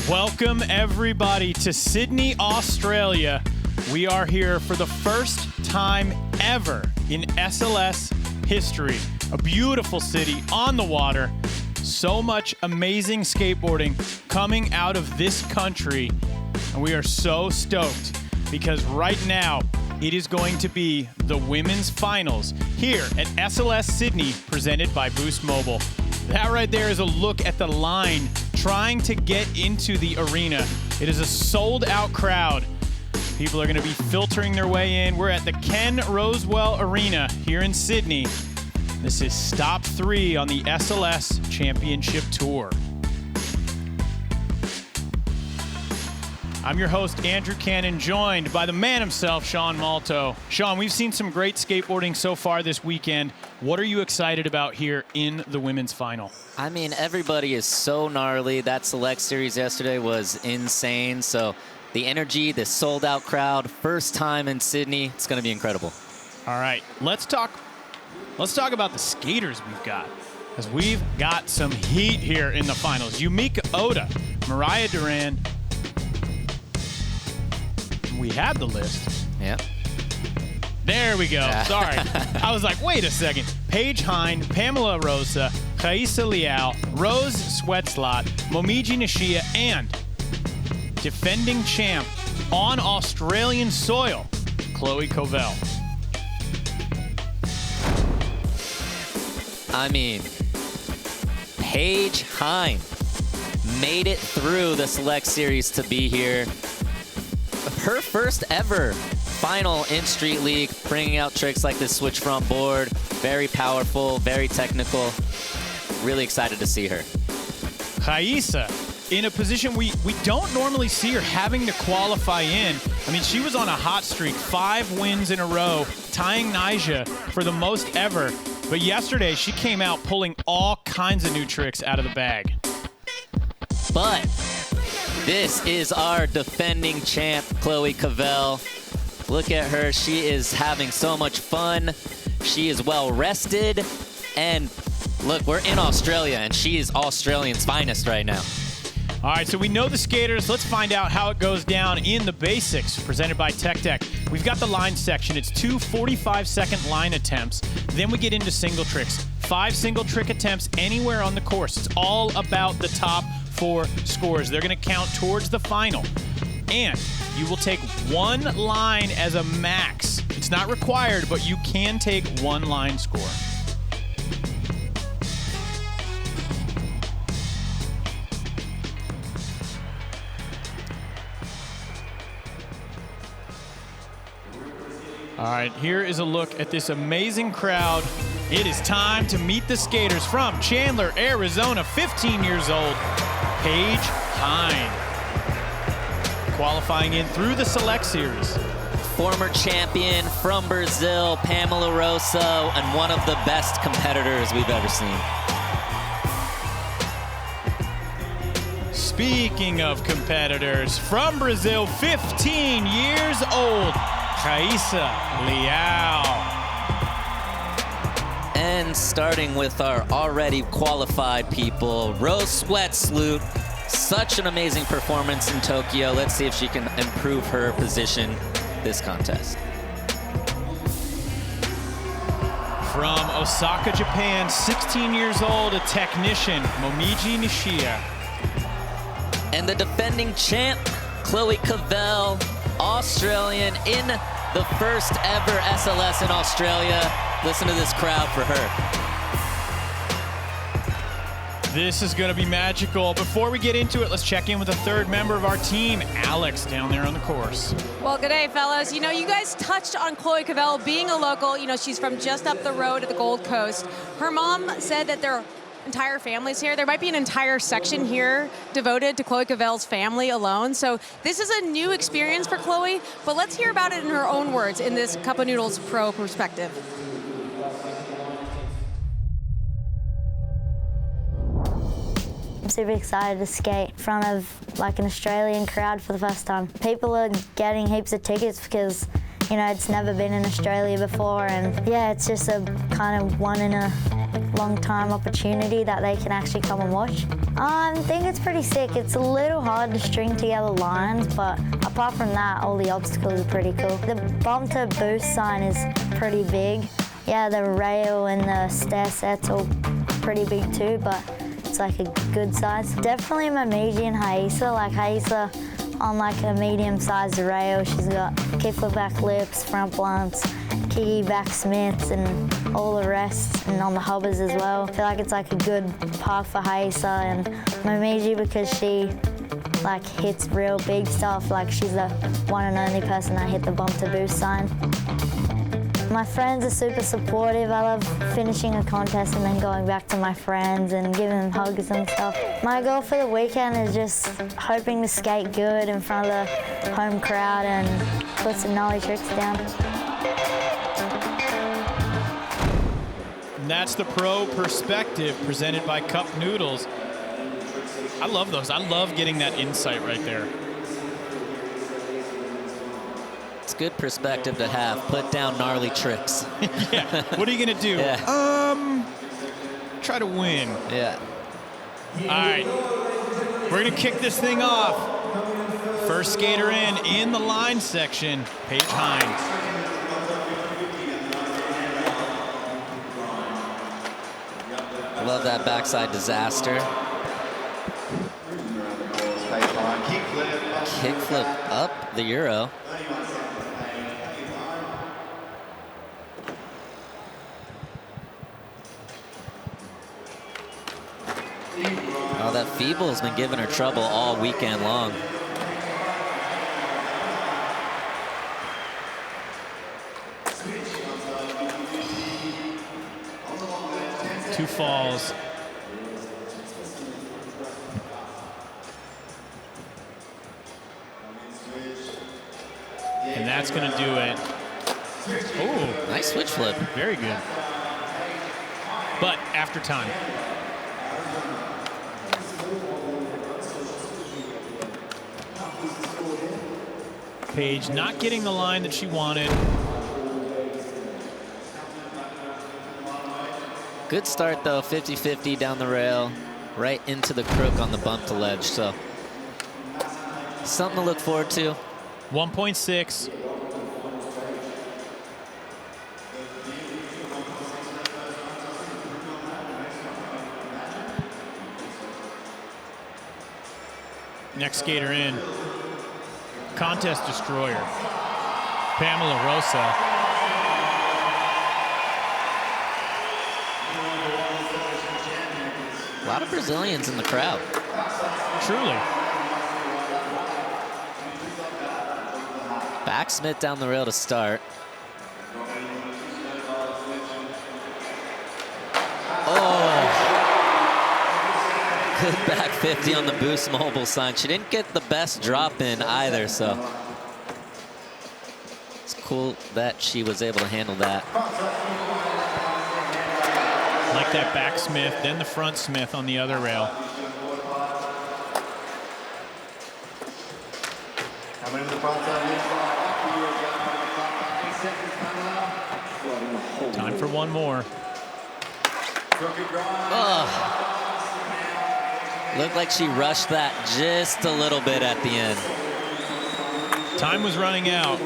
Welcome, everybody, to Sydney, Australia. We are here for the first time ever in SLS history. A beautiful city on the water. So much amazing skateboarding coming out of this country. And we are so stoked because right now it is going to be the women's finals here at SLS Sydney, presented by Boost Mobile. That right there is a look at the line trying to get into the arena. It is a sold-out crowd. People are going to be filtering their way in. We're at the Ken Rosewell Arena here in Sydney. This is stop 3 on the SLS Championship Tour. I'm your host, Andrew Cannon, joined by the man himself, Sean Malto. Sean, we've seen some great skateboarding so far this weekend. What are you excited about here in the women's final? I mean, everybody is so gnarly. That Select Series yesterday was insane. So the energy, the sold-out crowd, first time in Sydney, it's going to be incredible. All right, let's talk about the skaters we've got, because we've got some heat here in the finals. Yumika Oda, Mariah Duran. We had the list. Yeah. There we go. Yeah. Sorry. I was like, wait a second. Paige, Heyn, Pamela, Rosa, Rayssa, Leal, Roos, Zwetsloot, Momiji, Nishiya, and defending champ on Australian soil, Covell. I mean, Paige Heyn made it through the Select Series to be here. Her first ever final in Street League, bringing out tricks like this switch front board. Very powerful, very technical. Really excited to see her. Rayssa, in a position we don't normally see her having to qualify in. I mean, she was on a hot streak, 5 wins in a row, tying Nishiya for the most ever. But yesterday, she came out pulling all kinds of new tricks out of the bag. But this is our defending champ, Covell. Look at her. She is having so much fun. She is well rested. And look, we're in Australia, and she is Australian's finest right now. All right, so we know the skaters. Let's find out how it goes down in the basics, presented by Tech Deck. We've got the line section. It's 2 45-second line attempts. Then we get into single tricks. 5 single trick attempts anywhere on the course. It's all about the top 4 scores. They're going to count towards the final. And you will take 1 line as a max. It's not required, but you can take 1 line score. All right, here is a look at this amazing crowd. It is time to meet the skaters from Chandler, Arizona, 15 years old, Paige Heyn. Qualifying in through the Select Series. Former champion from Brazil, Pamela Rosa, and one of the best competitors we've ever seen. Speaking of competitors, from Brazil, 15 years old, Rayssa, Leal. And starting with our already qualified people, Zwetsloot. Such an amazing performance in Tokyo. Let's see if she can improve her position this contest. From Osaka, Japan, 16 years old, a technician, Momiji Nishiya. And the defending champ, Covell, Australian, in the first ever SLS in Australia. Listen to this crowd for her. This is going to be magical. Before we get into it, let's check in with the third member of our team, Alex, down there on the course. Well, good day, fellas. You know, you guys touched on Chloe Covell being a local. You know, she's from just up the road at the Gold Coast. Her mom said that their entire family's here. There might be an entire section here devoted to Chloe Covell's family alone. So this is a new experience for Chloe, but let's hear about it in her own words in this Cup of Noodles Pro perspective. I'm super excited to skate in front of like an Australian crowd for the first time. People are getting heaps of tickets because, you know, it's never been in Australia before, and yeah, it's just a kind of one in a long time opportunity that they can actually come and watch. I think it's pretty sick. It's a little hard to string together lines, but apart from that, all the obstacles are pretty cool. The bump to boost sign is pretty big. Yeah, the rail and the stair set's all pretty big too, but it's like a good size. Definitely Momiji and Rayssa. Like Rayssa on like a medium-sized rail. She's got kickflip back lips, front blunts, kiki back smiths, and all the rest, and on the hubbers as well. I feel like it's like a good path for Rayssa and Momiji because she like hits real big stuff. Like she's the one and only person that hit the bump to boost sign. My friends are super supportive. I love finishing a contest and then going back to my friends and giving them hugs and stuff. My goal for the weekend is just hoping to skate good in front of the home crowd and put some gnarly tricks down. And that's the pro perspective presented by Cup Noodles. I love those. I love getting that insight right there. It's good perspective to have. Put down gnarly tricks. Yeah. What are you going to do? Yeah. Try to win. Yeah. All right. We're going to kick this thing off. First skater in the line section, Paige Heyn. Love that backside disaster. Kickflip up the Euro. Oh, that feeble has been giving her trouble all weekend long. Two falls. And that's going to do it. Oh, Nice switch flip. very good. But after time. Paige not getting the line that she wanted. Good start though, 50-50 down the rail, right into the crook on the bump to ledge. So something to look forward to. 1.6. Next skater in. Contest destroyer. Pamela Rosa. A lot of Brazilians in the crowd. Truly. Backsmith down the rail to start. Good back 50 on the boost mobile sign. She didn't get the best drop in either, so it's cool that she was able to handle that. Like that back Smith, then the front Smith on the other rail. Time for one more. Oh. Looked like she rushed that just a little bit at the end. Time was running out.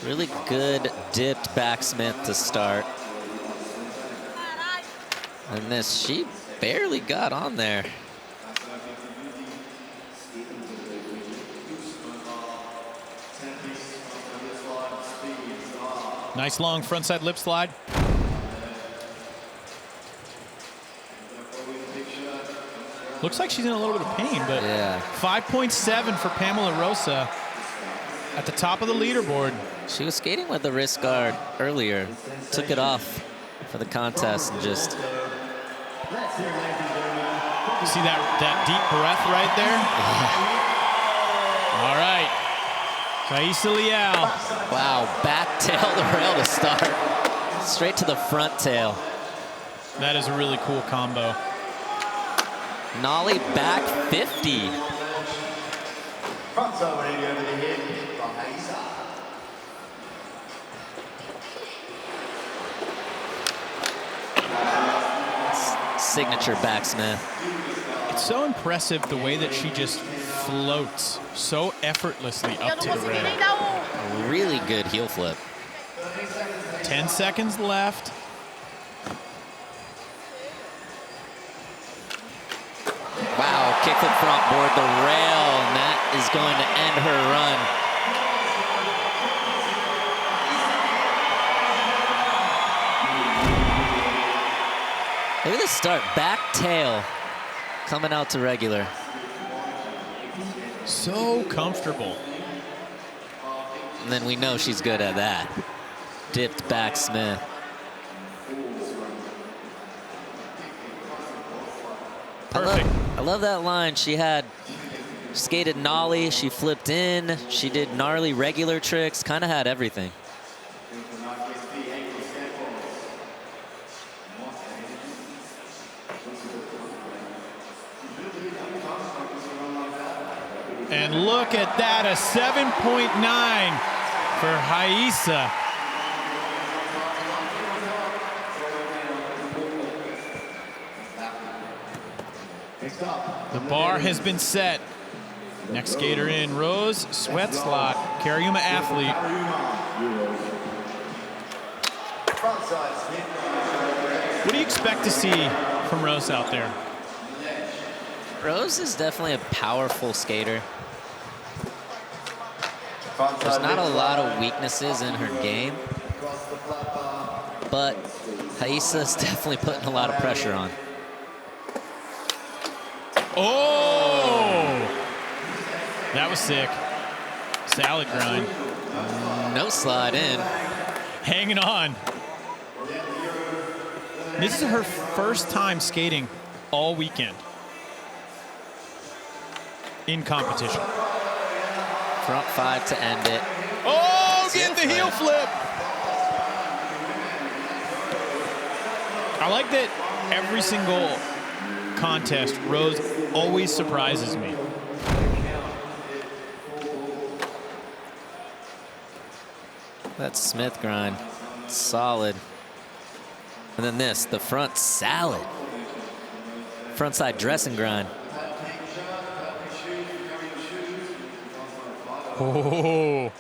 Really good dipped backsmith to start. And this, she barely got on there. Nice long frontside lip slide. Looks like she's in a little bit of pain, but Yeah. 5.7 for Pamela Rosa at the top of the leaderboard. She was skating with the wrist guard earlier. Took it off for the contest and just... See that deep breath right there? All right. Rayssa Leal. Wow, back tail the rail to start. Straight to the front tail. That is a really cool combo. Nollie back 50. Signature backsmith. It's so impressive the way that she just floats so effortlessly up to the rail. A really good heel flip. 10 seconds left. Wow, kickflip front board the rail, and that is going to end her run. Look at this start, back tail coming out to regular. So comfortable. And then we know she's good at that. Dipped backsmith. Perfect. I love that line. She had skated nollie, she flipped in, she did gnarly regular tricks, kind of had everything. And look at that, a 7.9 for Rayssa. The bar has been set. Next skater in, Roos, Zwetsloot, Cariuma athlete. What do you expect to see from Roos out there? Roos is definitely a powerful skater. There's not a lot of weaknesses in her game, but Rayssa's definitely putting a lot of pressure on. Oh! That was sick. Salad grind. No slide in. Hanging on. This is her first time skating all weekend in competition. Front five to end it. Oh, get the heel flip. I like that every single contest, Roos always surprises me. That Smith grind, solid. And then this, the front salad. Frontside dressing grind. Oh,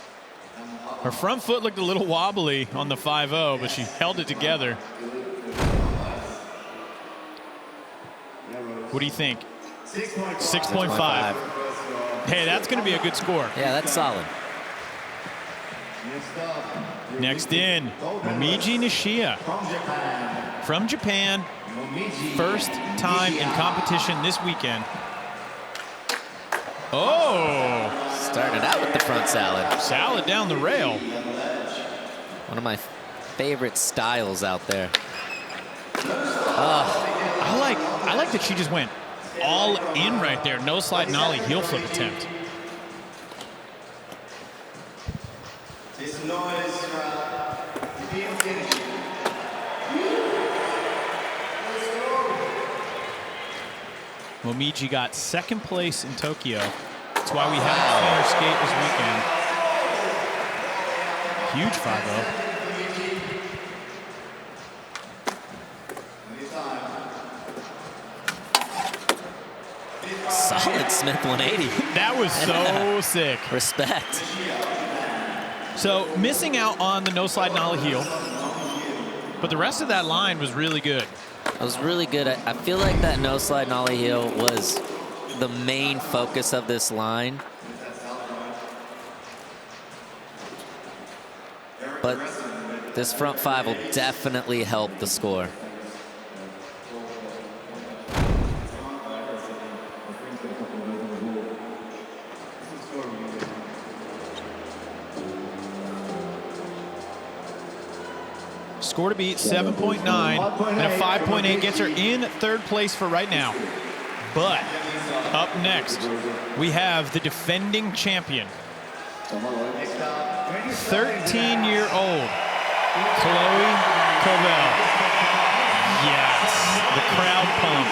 her front foot looked a little wobbly on the 5-0, but she held it together. What do you think? 6.5. Hey, that's going to be a good score. Yeah, that's solid. Next in, Momiji Nishiya from Japan. First time in competition this weekend. Oh! Started out with the front salad. Salad down the rail. One of my favorite styles out there. I like that she just went all in right there. No slide nollie heel flip attempt. Momiji got second place in Tokyo. That's why we haven't seen her skate this weekend. Huge 5-0. Solid Smith 180. That was so sick. Respect. So missing out on the no slide nollie heel, but the rest of that line was really good. It was really good. I feel like that no slide nollie heel was the main focus of this line. But This front five will definitely help the score. Score to beat 7.9 and a 5.8 gets her in third place for right now. But up next, we have the defending champion, 13-year-old Chloe Covell. Yes, the crowd pump.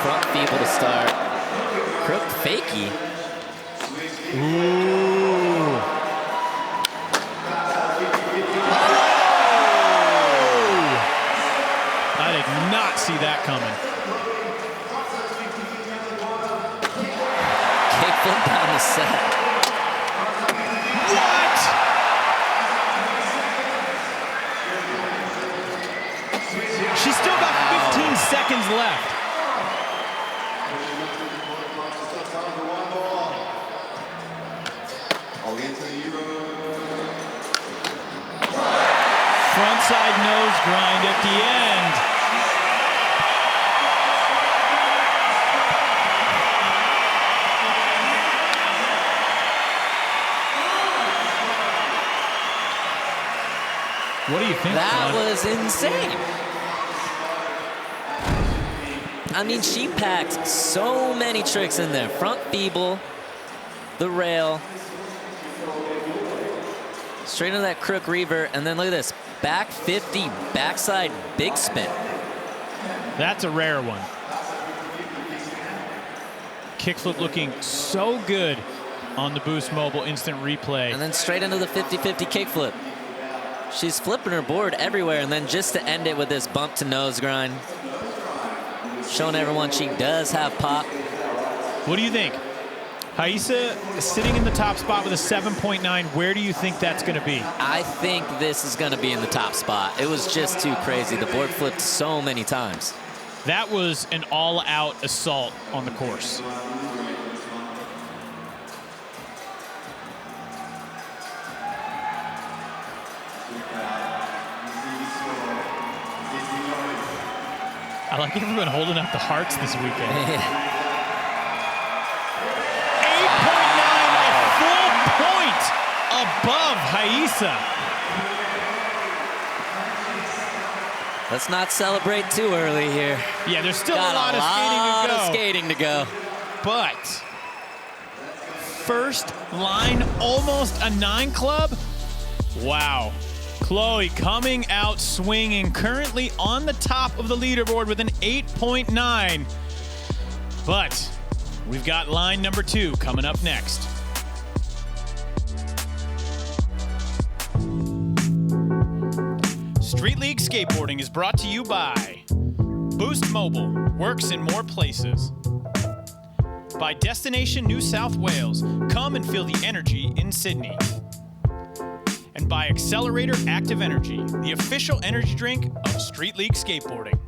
Front feeble to start. Crook fakie. Ooh. I did not see that coming. Kickflip down the set. What? She's still got 15 seconds left. Frontside nose grind at the end. What do you think? That was insane. I mean, she packed so many tricks in there. Front feeble, the rail, straight into that crook revert, and then look at this. Back 50, backside big spin. That's a rare one. Kickflip looking so good on the Boost Mobile instant replay. And then straight into the 50-50 kickflip. She's flipping her board everywhere, and then just to end it with this bump to nose grind. Showing everyone she does have pop. What do you think? Rayssa is sitting in the top spot with a 7.9. Where do you think that's going to be? I think this is going to be in the top spot. It was just too crazy. The board flipped so many times. That was an all-out assault on the course. I like everyone holding up the hearts this weekend. 8.9, a full point above Rayssa. Let's not celebrate too early here. Yeah, there's still Got a lot of skating to go. But first line, almost a 9 club. Wow. Chloe coming out swinging, currently on the top of the leaderboard with an 8.9. But we've got line number 2 coming up next. Street League Skateboarding is brought to you by Boost Mobile, works in more places. By Destination New South Wales, come and feel the energy in Sydney. And by Accelerator Active Energy, the official energy drink of Street League Skateboarding.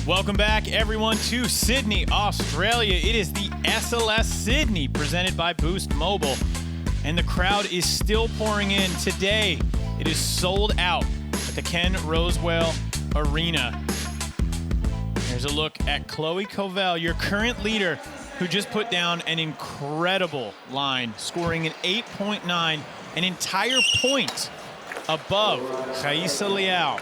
Welcome back, everyone, to Sydney, Australia. It is the SLS Sydney presented by Boost Mobile, and the crowd is still pouring in today. It is sold out at the Ken Rosewell Arena. Here's a look at Chloe Covell, your current leader, who just put down an incredible line, scoring an 8.9, an entire point above Rayssa Leal.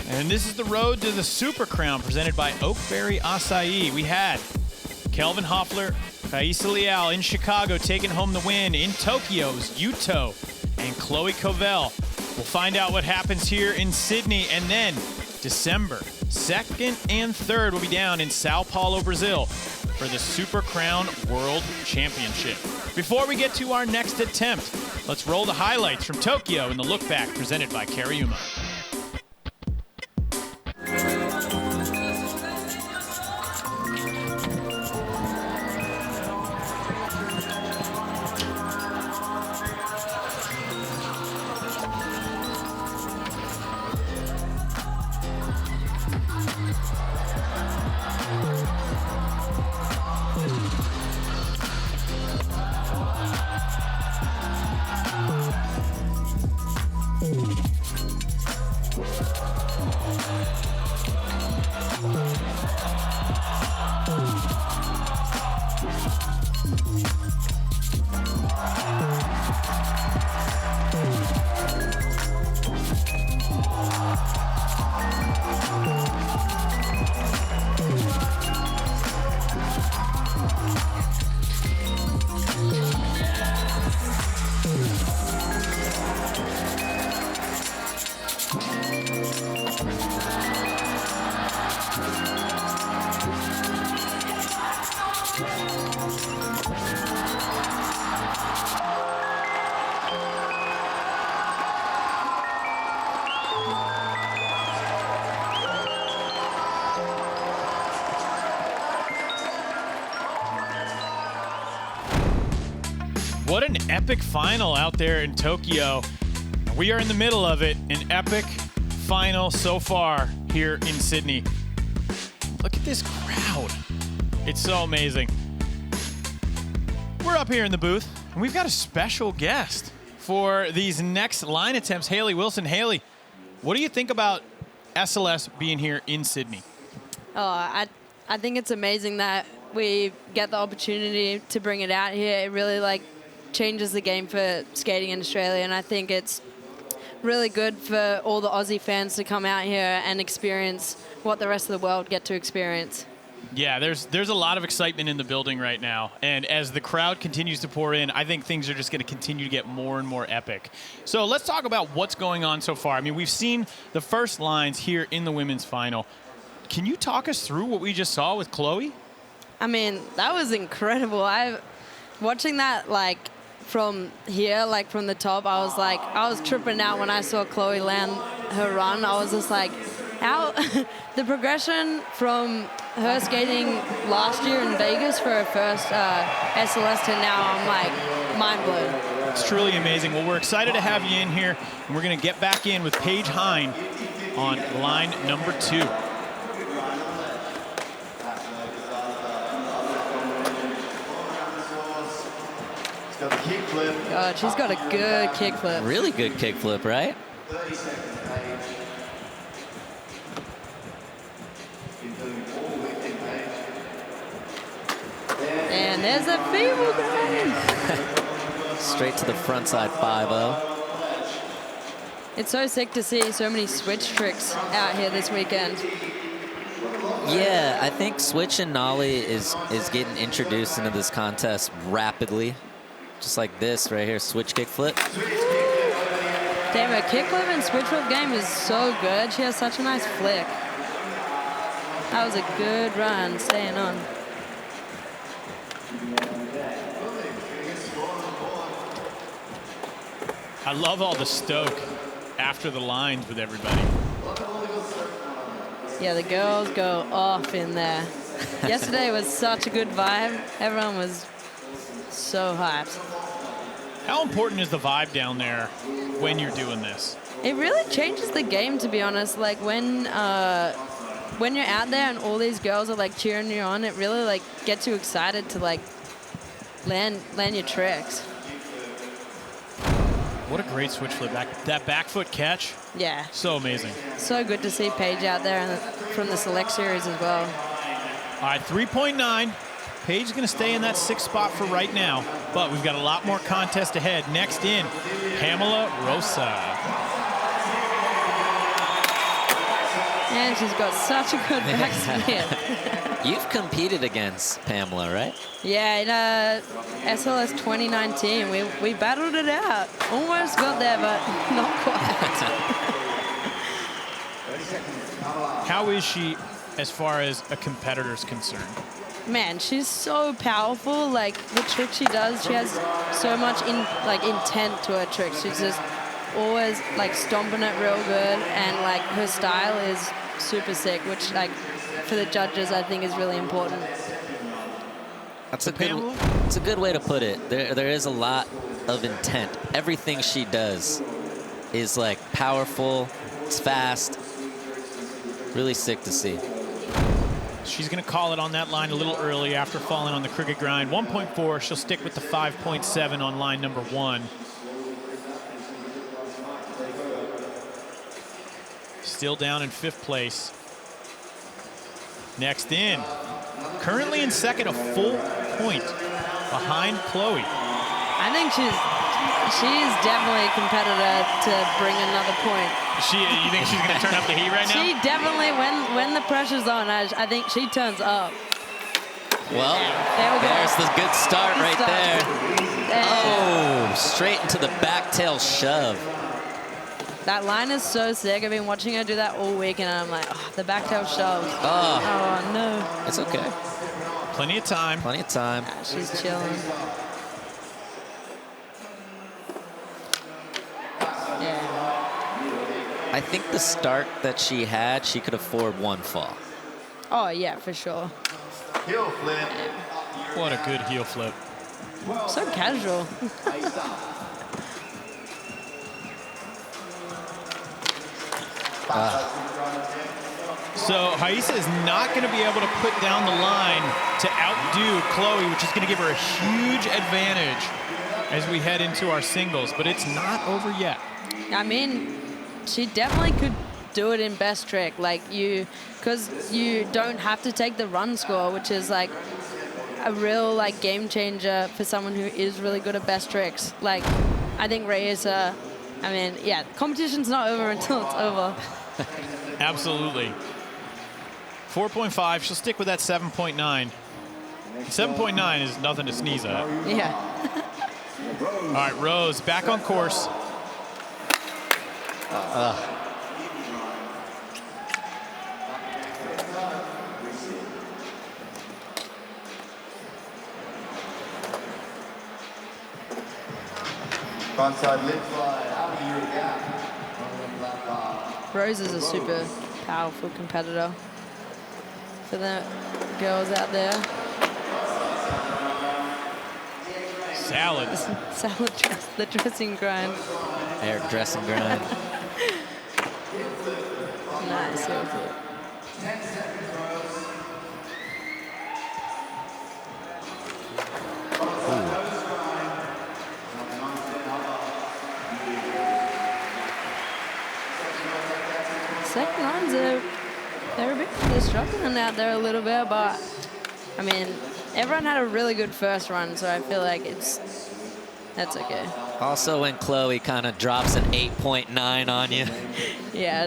And this is the road to the Super Crown presented by Oakberry Acai. We had Kelvin Hoffler, Rayssa Leal in Chicago taking home the win. In Tokyo's Yuto and Chloe Covell. We'll find out what happens here in Sydney, and then December 2nd and 3rd will be down in Sao Paulo, Brazil for the Super Crown World Championship. Before we get to our next attempt, let's roll the highlights from Tokyo and the look back presented by Kariuma. What an epic final out there in Tokyo. We are in the middle of it, an epic final so far here in Sydney. Look at this crowd. It's so amazing. We're up here in the booth, and we've got a special guest for these next line attempts, Haley Wilson. Haley, what do you think about SLS being here in Sydney? Oh, I think it's amazing that we get the opportunity to bring it out here. It really changes the game for skating in Australia, and I think it's really good for all the Aussie fans to come out here and experience what the rest of the world get to experience. Yeah, there's a lot of excitement in the building right now, and as the crowd continues to pour in, I think things are just going to continue to get more and more epic. So let's talk about what's going on so far. I mean, we've seen the first lines here in the women's final. Can you talk us through what we just saw with Chloe? I mean, that was incredible. Watching that from here, from the top, I was tripping out when I saw Chloe land her run. I was just how the progression from her skating last year in Vegas for her first SLS to now, I'm mind blown. It's truly amazing. Well, we're excited to have you in here, and we're going to get back in with Paige Heyn on line number 2. God, she's got a good kickflip. Really good kickflip, right? And there's a feeble grab. Straight to the front side 5-0. It's so sick to see so many switch tricks out here this weekend. Yeah, I think switch and nollie is getting introduced into this contest rapidly. Just like this right here, switch kickflip. Damn, her kickflip and switch flip game is so good. She has such a nice flick. That was a good run, staying on. I love all the stoke after the lines with everybody. Yeah, the girls go off in there. Yesterday was such a good vibe. Everyone was so hyped. How important is the vibe down there when you're doing this? It really changes the game, to be honest. When you're out there and all these girls are cheering you on, it really gets you excited to land your tricks. What a great switch flip. That back foot catch. Yeah. So amazing. So good to see Paige out there from the Select Series as well. All right, 3.9. Paige is going to stay in that 6th spot for right now, but we've got a lot more contest ahead. Next in, Pamela Rosa. And she's got such a good backspin. You've competed against Pamela, right? Yeah, in SLS 2019, we battled it out. Almost got there, but not quite. How is she as far as a competitor's concerned? Man, she's so powerful. The trick she does, she has so much intent to her tricks. She's just always stomping it real good, and her style is super sick, which for the judges I think is really important. It's a good way to put it. There is a lot of intent. Everything she does is powerful. It's fast. Really sick to see. She's going to call it on that line a little early after falling on the cricket grind. 1.4. She'll stick with the 5.7 on line number 1. Still down in 5th place. Next in. Currently in 2nd, a full point behind Chloe. I think she's definitely a competitor to bring another point. You think she's going to turn up the heat right now? She definitely, when the pressure's on, I think she turns up. Well, there we go. There's the good start right there. There. Oh, straight into the back tail shove. That line is so sick. I've been watching her do that all week, and I'm like, oh, the back tail shove. Oh. Oh, no. It's okay. Plenty of time. Plenty of time. Ah, she's chilling. Yeah. I think the start that she had, she could afford one fall. Oh, yeah, for sure. Heel flip. What a good heel flip. So casual. So Rayssa is not going to be able to put down the line to outdo Chloe, which is going to give her a huge advantage as we head into our singles, but it's not over yet. I mean, she definitely could do it in best trick, because you don't have to take the run score, which is like a real game changer for someone who is really good at best tricks. I think Rayssa, I mean, yeah, competition's not over until it's over. Absolutely. 4.5, she'll stick with that 7.9. 7.9 is nothing to sneeze at. Yeah. All right, Rose, back on course. Frontside lip slide. Out of your gap. Rose is a super powerful competitor for the girls out there. Salads. Salad dress, the dressing grind. Air dressing grind. Nice. Heel flip. Second runs, they're struggling out there a little bit, but I mean, everyone had a really good first run, so I feel like that's okay. Also, when Chloe kind of drops an 8.9 on you. Yeah,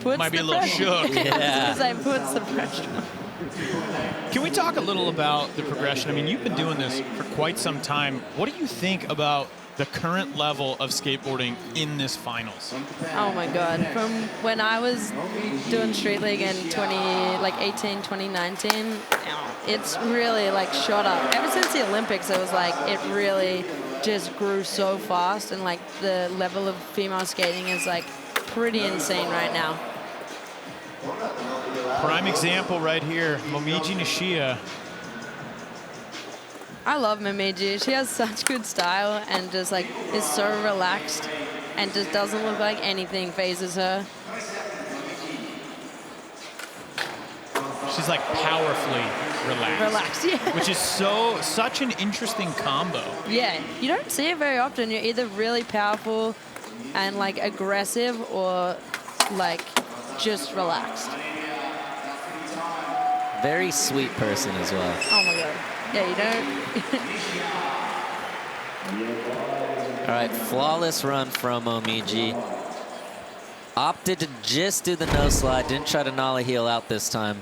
puts Might be the a little pressure. shook. Yeah. As I puts the pressure. Can we talk a little about the progression? I mean, you've been doing this for quite some time. What do you think about the current level of skateboarding in this finals? Oh my God! From when I was doing Street League in 2018, 2019, it's really shot up. Ever since the Olympics, it was it really just grew so fast, and the level of female skating is pretty insane right now. Prime example right here, Momiji Nishiya. I love Momiji. She has such good style and just is so relaxed and just doesn't look like anything phases her. She's powerfully relaxed. Relaxed, yeah. Which is such an interesting combo. Yeah, you don't see it very often. You're either really powerful and aggressive or just relaxed. Very sweet person as well. Oh my God. Yeah, you don't. All right, flawless run from Momiji. Opted to just do the no slide. Didn't try to nollie heel out this time.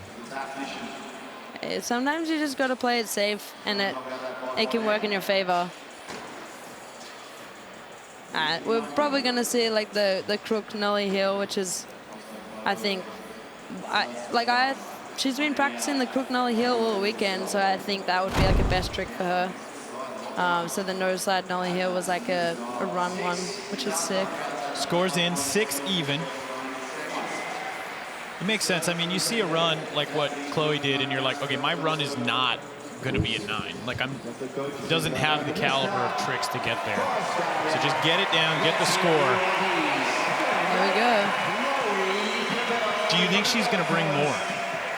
Sometimes you just got to play it safe, and it can work in your favor. We're probably going to see the crook nollie heel, which is, I think, she's been practicing the crook nollie heel all weekend, so I think that would be a best trick for her. So the no slide nollie heel was a run one, which is sick. Scores in 6 even. It makes sense. I mean, you see a run like what Chloe did, and you're like, okay, my run is not going to be a 9. Doesn't have the caliber of tricks to get there. So just get it down, get the score. There we go. Do you think she's going to bring more?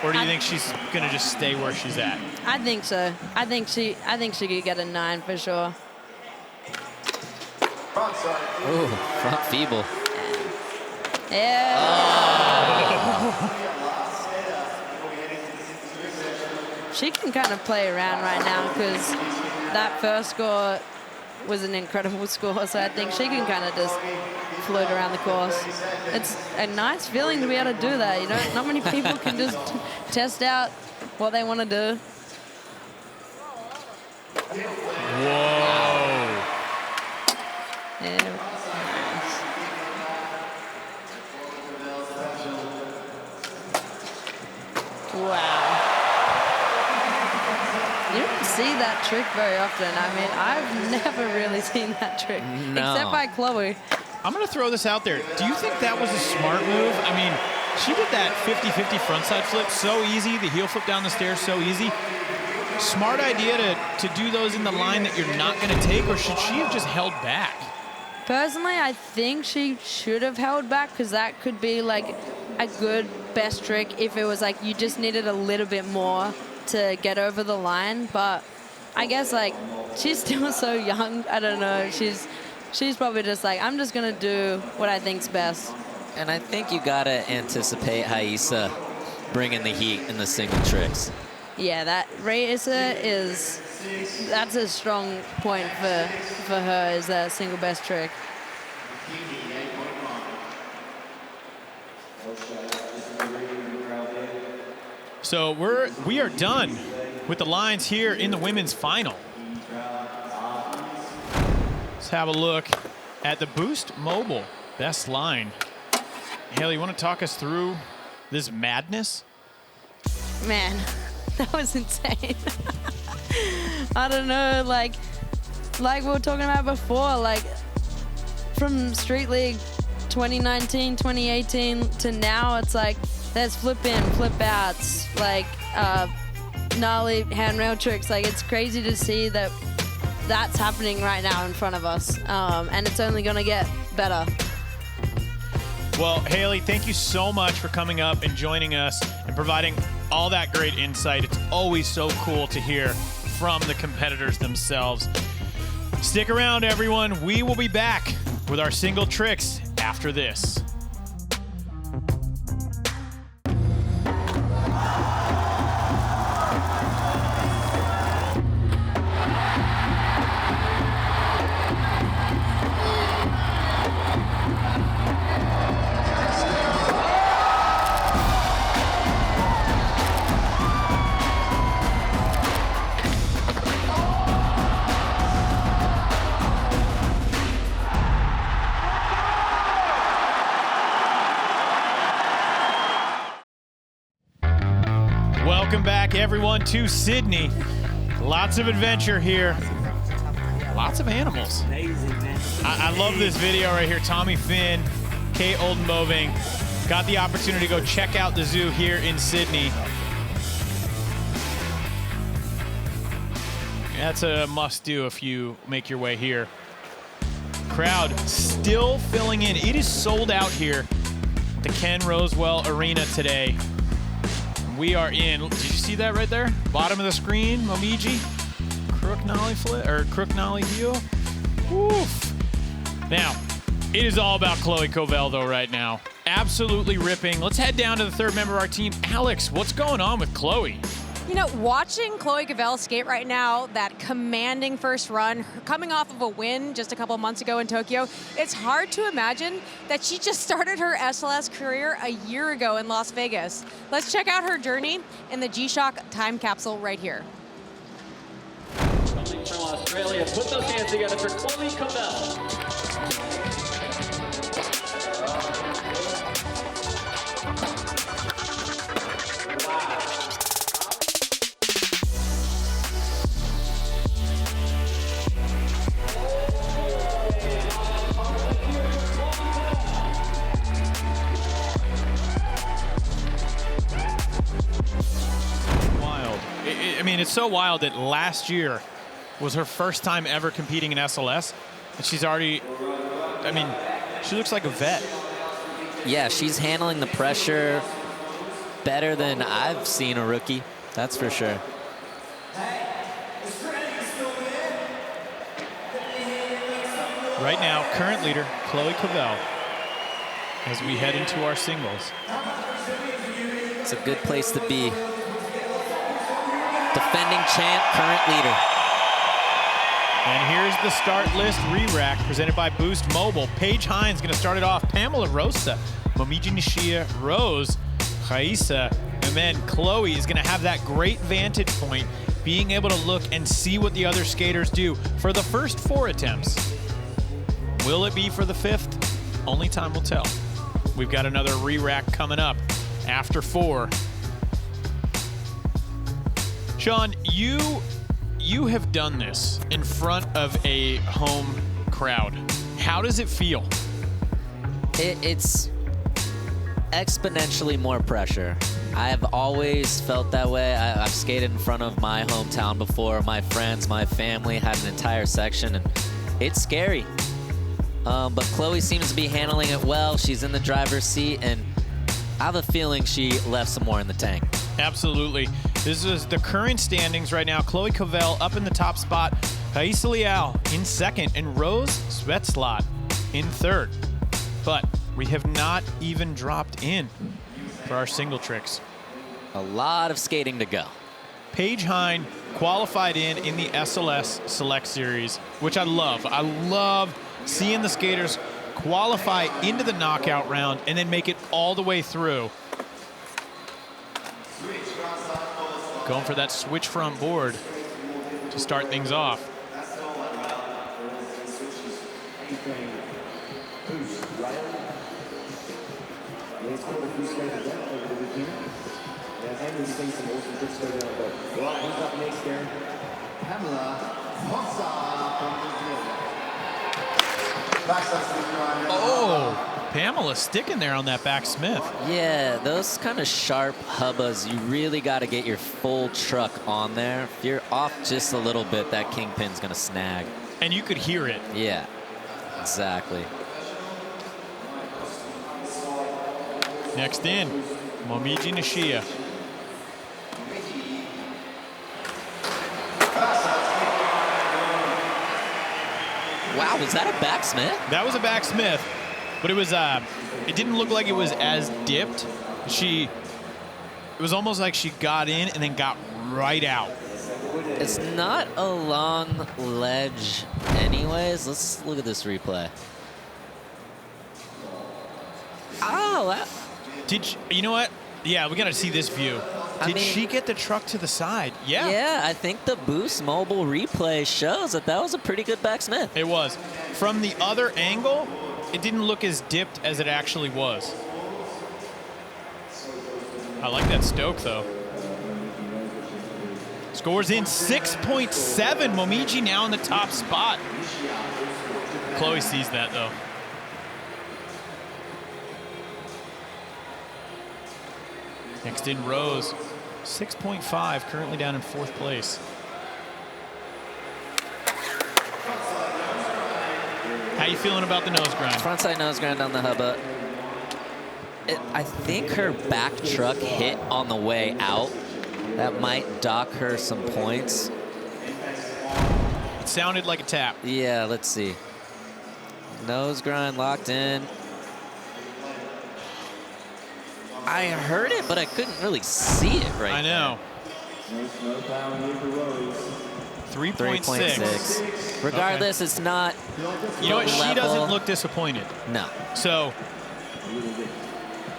Or do you think she's going to just stay where she's at? I think so. I think she could get a 9 for sure. Ooh, front feeble. Yeah. She can kind of play around right now because that first score was an incredible score, so I think she can kind of just float around the course. It's a nice feeling to be able to do that, you know? Not many people can just test out what they want to do. Whoa. Yeah, nice. Wow. You don't see that trick very often. I mean, I've never really seen that trick, No. except by Chloe. I'm going to throw this out there. Do you think that was a smart move? I mean, she did that 50-50 frontside flip so easy, the heel flip down the stairs so easy. Smart idea to do those in the line that you're not going to take, or should she have just held back? Personally, I think she should have held back, because that could be like a good best trick if it was like you just needed a little bit more to get over the line. But I guess like she's still so young. I don't know. She's probably just like, I'm just gonna do what I think's best. And I think you gotta anticipate Rayssa bringing the heat in the single tricks. Yeah, that Rayssa that's a strong point for her, is that single best trick. So we are done with the lines here in the women's final. Let's have a look at the Boost Mobile best line. Haley, you want to talk us through this madness? Man, that was insane. I don't know, like we were talking about before, like from Street League 2019, 2018 to now, it's like there's flip in, flip outs, like gnarly handrail tricks. Like, it's crazy to see that that's happening right now in front of us, and it's only gonna get better. Well, Haley, thank you so much for coming up and joining us and providing all that great insight. It's always so cool to hear from the competitors themselves. Stick around, everyone. We will be back with our single tricks after this. Welcome back, everyone, to Sydney. Lots of adventure here. Lots of animals. I love this video right here. Tommy Finn, Kate Oldenboving got the opportunity to go check out the zoo here in Sydney. That's a must-do if you make your way here. Crowd still filling in. It is sold out here at the Ken Rosewell Arena today. We are in, did you see that right there? Bottom of the screen, Momiji, crook nollie flip, or crook nollie heel. Woof. Now, it is all about Chloe Covell though right now. Absolutely ripping. Let's head down to the third member of our team. Alex, what's going on with Chloe? You know, watching Chloe Covell skate right now, that commanding first run, coming off of a win just a couple months ago in Tokyo, it's hard to imagine that she just started her SLS career a year ago in Las Vegas. Let's check out her journey in the G-Shock time capsule right here. Coming from Australia, put those hands together for Chloe Covell. I mean, it's so wild that last year was her first time ever competing in SLS, and she's already, I mean, she looks like a vet. Yeah, she's handling the pressure better than I've seen a rookie, that's for sure. Right now, current leader, Chloe Covell, as we head into our singles. It's a good place to be. Defending champ, current leader. And here's the start list re-rack presented by Boost Mobile. Paige Heyn's going to start it off. Pamela, Rosa, Momiji, Nishiya, Roos, Rayssa, and then Chloe is going to have that great vantage point, being able to look and see what the other skaters do for the first 4 attempts. Will it be for the 5th? Only time will tell. We've got another re-rack coming up after 4. Sean, you have done this in front of a home crowd. How does it feel? It's exponentially more pressure. I have always felt that way. I've skated in front of my hometown before. My friends, my family had an entire section, and it's scary. But Chloe seems to be handling it well. She's in the driver's seat, and I have a feeling she left some more in the tank. Absolutely. This is the current standings right now. Chloe Covell up in the top spot. Rayssa Leal in 2nd, and Rose Zwetsloot in 3rd. But we have not even dropped in for our single tricks. A lot of skating to go. Paige Heyn qualified in the SLS Select Series, which I love. I love seeing the skaters qualify into the knockout round and then make it all the way through. Going for that switch front board to start things off. Pamela, Rosa from Oh, Pamela sticking there on that back Smith. Yeah, those kind of sharp hubbas, you really got to get your full truck on there. If you're off just a little bit, that kingpin's going to snag. And you could hear it. Yeah, exactly. Next in, Momiji Nishiya. Wow, was that a backsmith? That was a back Smith, but it was it didn't look like it was as dipped. It was almost like she got in and then got right out. It's not a long ledge anyways. Let's look at this replay. Oh, You know what? Yeah, we got to see this view. Did mean, she get the truck to the side? Yeah. Yeah, I think the Boost Mobile replay shows that was a pretty good backsmith. It was. From the other angle, it didn't look as dipped as it actually was. I like that stoke, though. Scores in 6.7. Momiji now in the top spot. Chloe sees that, though. Next in Rose, 6.5, currently down in 4th place. How you feeling about the nose grind? Frontside nose grind on the hubba. I think her back truck hit on the way out. That might dock her some points. It sounded like a tap. Yeah, let's see. Nose grind locked in. I heard it, but I couldn't really see it right I know. 3.6. Regardless, okay. It's not. You know what? She level. doesn't look disappointed. No. So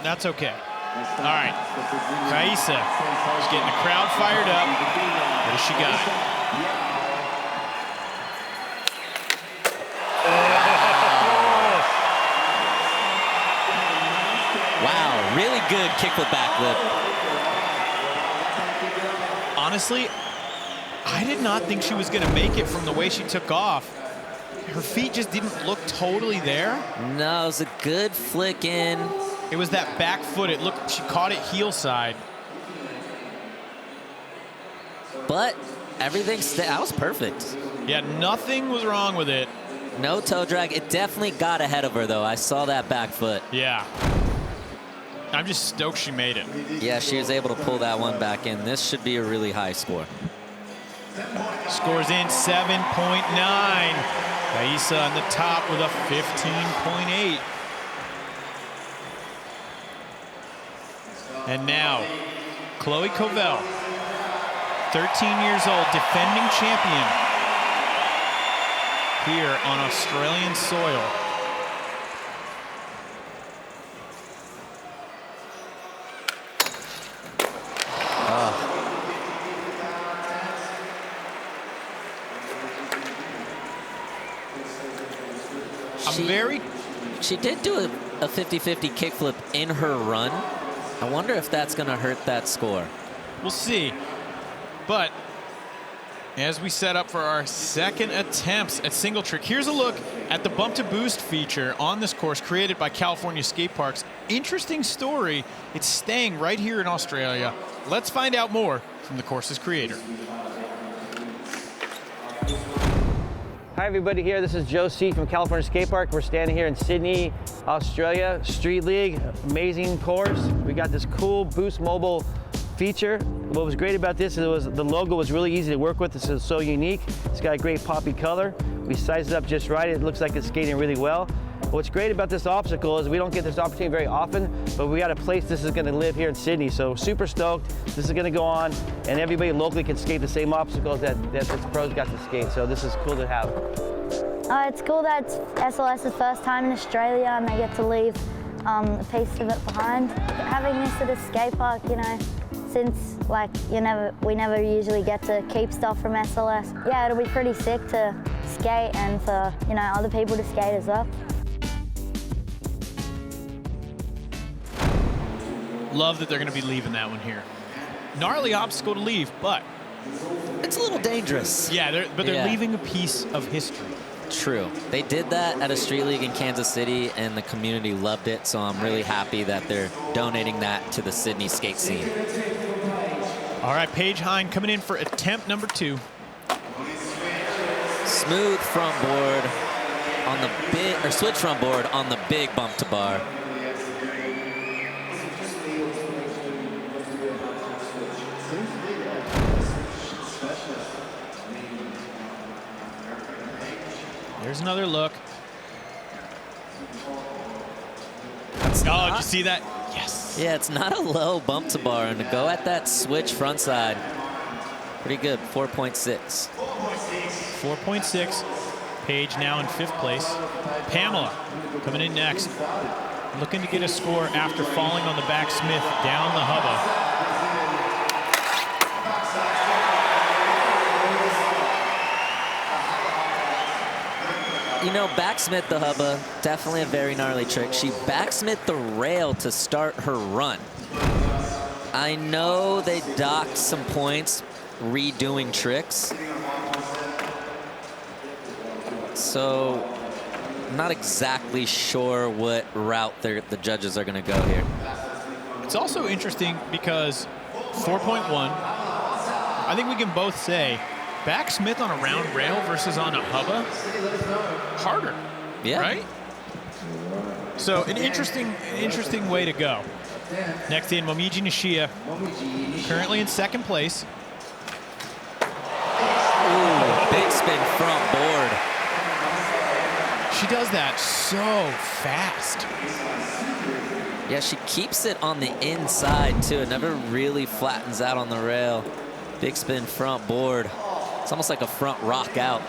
that's okay. All right. Rayssa is getting the crowd fired up. What does she got? Wow, really good kick with backlip. Honestly, I did not think she was going to make it from the way she took off. Her feet just didn't look totally there. No, it was a good flick in. It was that back foot. It looked, she caught it heel side. But everything, that was perfect. Yeah, nothing was wrong with it. No toe drag. It definitely got ahead of her, though. I saw that back foot. Yeah. I'm just stoked she made it. Yeah, she was able to pull that one back in. This should be a really high score. Scores in 7.9. Rayssa on the top with a 15.8. And now, Chloe Covell, 13 years old, defending champion. here on Australian soil. She did do a 50-50 kickflip in her run. I wonder if that's going to hurt that score. We'll see. But as we set up for our second attempts at single trick, here's a look at the bump to boost feature on this course created by California Skate Parks. Interesting story. It's staying right here in Australia. Let's find out more from the course's creator. Hi everybody here, this is Joe C. from California Skate Park. We're standing here in Sydney, Australia, Street League, amazing course. We got this cool Boost Mobile feature. What was great about this is the logo was really easy to work with. This is so unique. It's got a great poppy color. We sized it up just right. It looks like it's skating really well. What's great about this obstacle is we don't get this opportunity very often, but we got a place this is gonna live here in Sydney. So super stoked. This is gonna go on and everybody locally can skate the same obstacles that this pros got to skate. So this is cool to have. It's cool that it's SLS's first time in Australia and they get to leave a piece of it behind. Having this at a skate park, you know, since like we never usually get to keep stuff from SLS. Yeah, it'll be pretty sick to skate and for, you know, other people to skate as well. Love that they're going to be leaving that one here. Gnarly obstacle to leave, but it's a little dangerous. Yeah, they're leaving a piece of history. True. They did that at a street league in Kansas City, and the community loved it, so I'm really happy that they're donating that to the Sydney skate scene. All right, Paige Heyn coming in for attempt number 2. Smooth front board on the big, or switch front board on the big bump to bar. There's another look. Oh, did you see that? Yes. Yeah, it's not a low bump to bar, and to go at that switch front side, pretty good, 4.6. 4.6. Paige now in 5th place. Pamela coming in next. Looking to get a score after falling on the backsmith down the hubba. You know, backsmith the hubba, definitely a very gnarly trick. She backsmith the rail to start her run. I know they docked some points redoing tricks. So I'm not exactly sure what route the judges are going to go here. It's also interesting because 4.1, I think we can both say backsmith on a round rail versus on a hubba, harder, right? So an interesting way to go. Next in, Momiji Nishiya, currently in 2nd place. Ooh, big spin front board. She does that so fast. Yeah, she keeps it on the inside too. It never really flattens out on the rail. Big spin front board. It's almost like a front rock out.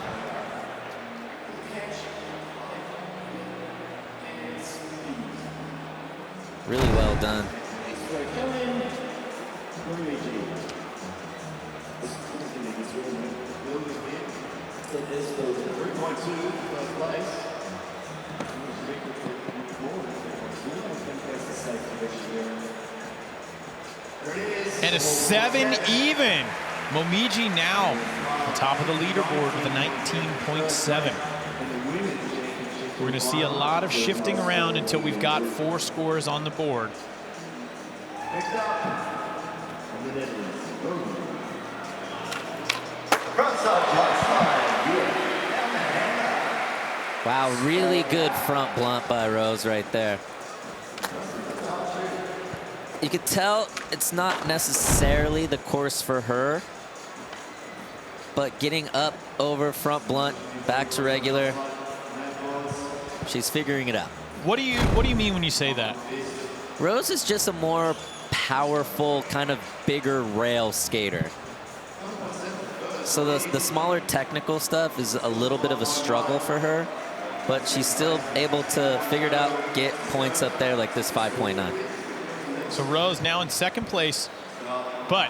Really well done. And a 7 even. Momiji now on top of the leaderboard with a 19.7. We're going to see a lot of shifting around until we've got 4 scores on the board. Wow, really good front blunt by Rose right there. You could tell it's not necessarily the course for her, but getting up over front blunt, back to regular, she's figuring it out. What do you mean when you say that? Rose is just a more powerful, kind of bigger rail skater. So the smaller technical stuff is a little bit of a struggle for her, but she's still able to figure it out, get points up there like this 5.9. So Rose now in second place, but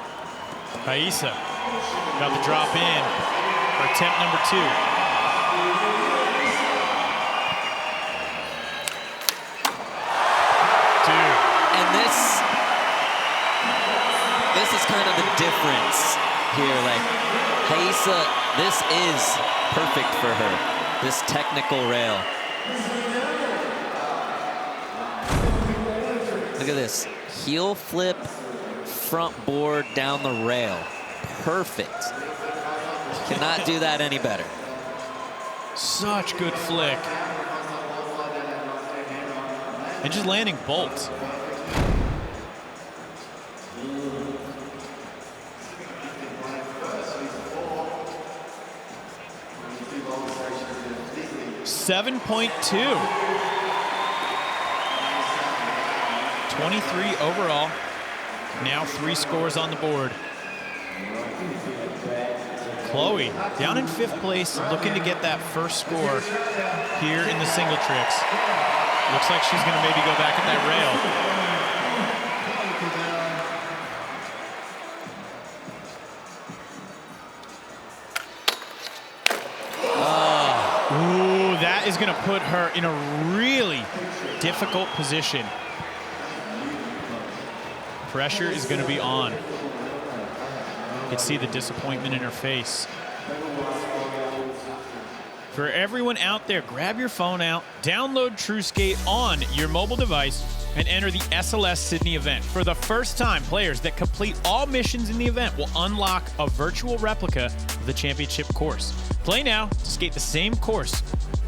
Rayssa got the drop in for attempt number 2. Dude. And this is kind of the difference here. Like, Rayssa, this is perfect for her, this technical rail. Look at this. Heel flip, front board down the rail. Perfect. Cannot do that any better. Such good flick. And just landing bolts. .2. 23 overall. Now 3 scores on the board. Chloe down in 5th place, looking to get that first score here in the single tricks. Looks like she's going to maybe go back at that rail. Ooh, that is going to put her in a really difficult position. Pressure is going to be on. You can see the disappointment in her face. For everyone out there, grab your phone out, download TrueSkate on your mobile device, and enter the SLS Sydney event. For the first time, players that complete all missions in the event will unlock a virtual replica of the championship course. Play now to skate the same course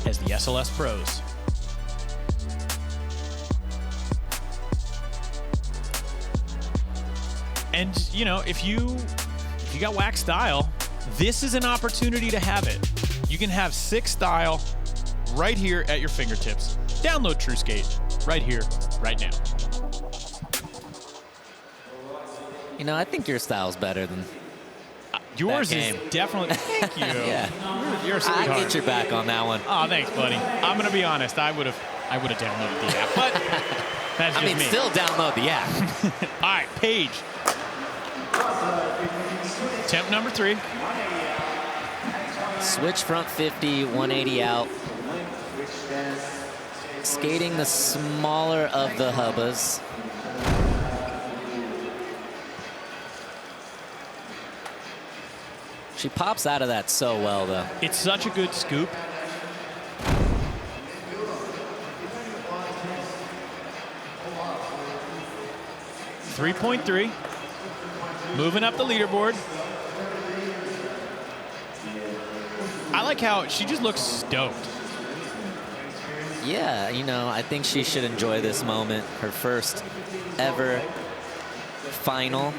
as the SLS pros. And, you know, if you got wax style, this is an opportunity to have it. You can have sick style right here at your fingertips. Download TrueSkate right here, right now. You know, I think your style's better than yours that is game. definitely. Thank you. Yeah. You're a I sweetheart. get your back on that one. Oh, thanks, buddy. I'm gonna be honest. I would have downloaded the app, but that's just I mean, me. still download the app. All right, Paige. Attempt number 3. Switch front 50, 180 out. Skating the smaller of the hubbas. She pops out of that so well, though. It's such a good scoop. .3. Moving up the leaderboard. I like how she just looks stoked. Yeah, you know, I think she should enjoy this moment. Her first ever final.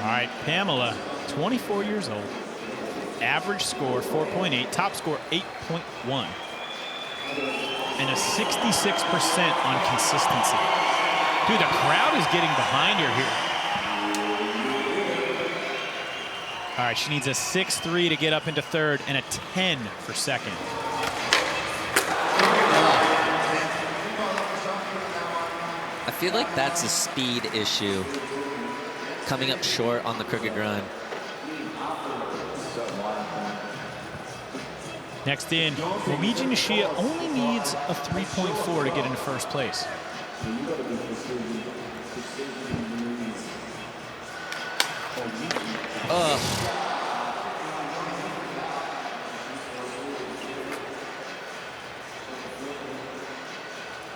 All right, Pamela, 24 years old. Average score 4.8, top score 8.1. And a 66% on consistency. Dude, the crowd is getting behind her here. All right, she needs a 6.3 to get up into 3rd and a 10 for 2nd. I feel like that's a speed issue. Coming up short on the crooked run. Next in, Momiji Nishiya only needs a 3.4 to get into 1st place.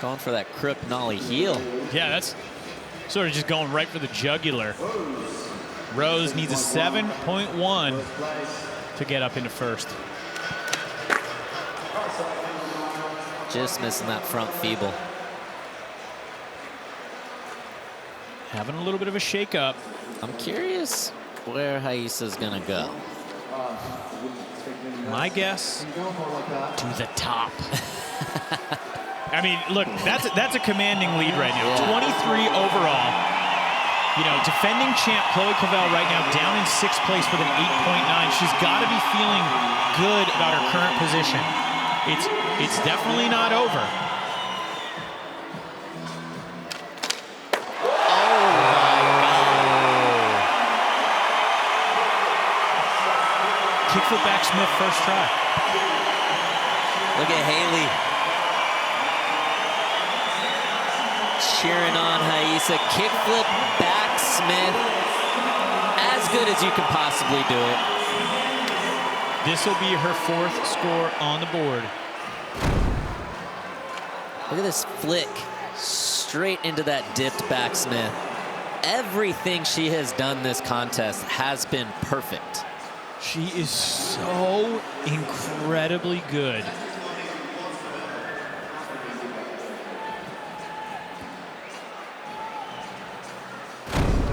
Going for that crook nollie heel. Yeah, that's sort of just going right for the jugular. Rose needs a 7.1 to get up into 1st. Just missing that front feeble. Having a little bit of a shake-up. I'm curious where Rayssa's gonna go. My guess, to the top. I mean, look, that's a commanding lead right now. 23 overall. You know, defending champ Chloe Covell right now down in 6th place with an 8.9. She's got to be feeling good about her current position. It's definitely not over. Kickflip back Smith first try. Look at Haley cheering on Rayssa. Kickflip back Smith. As good as you can possibly do it. This will be her 4th score on the board. Look at this flick straight into that dipped back Smith. Everything she has done this contest has been perfect. She is so incredibly good.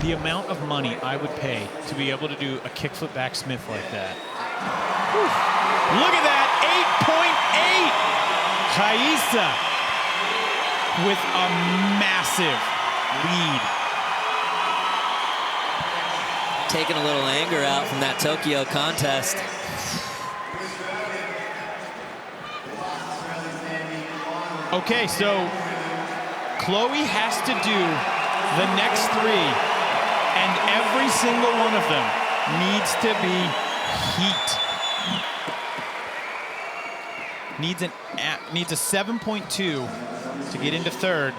The amount of money I would pay to be able to do a kickflip back Smith like that. Whew. Look at that, 8.8. Rayssa with a massive lead. Taking a little anger out from that Tokyo contest. Okay, so Chloe has to do the next 3, and every single one of them needs to be heat. Needs a 7.2 to get into 3rd.